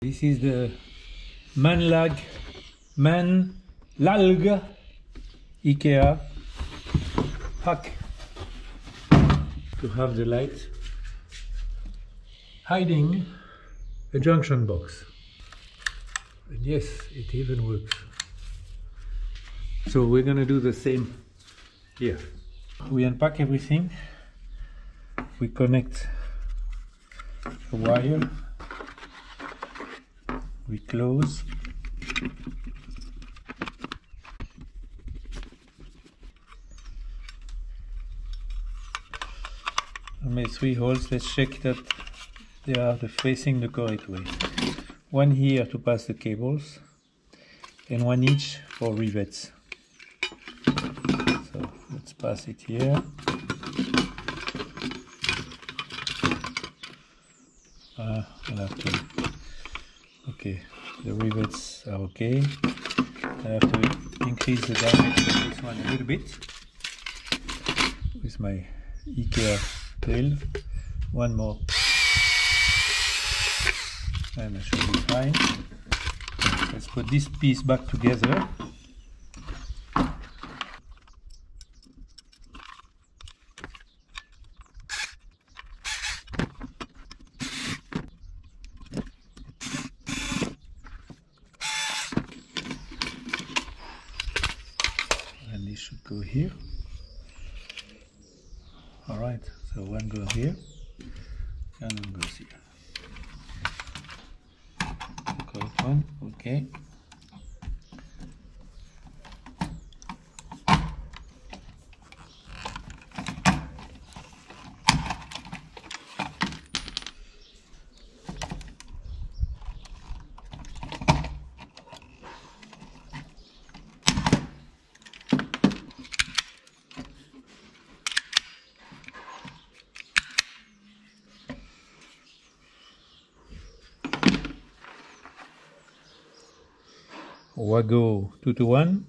This is the Manalg IKEA pack to have the light hiding a junction box. And yes, it even works. So we're gonna do the same here. We unpack everything, we connect a wire, we close, I made 3 holes. Let's check that they are facing the correct way. One here to pass the cables and one each for rivets. So let's pass it here. I'll have to, okay, the rivets are okay. I have to increase the diameter of this one a little bit with my IKEA drill. One more and I should be fine. Let's put this piece back together. And this should go here. Alright, so one goes here and one goes here. Correct one, okay. Wago 2 to 1.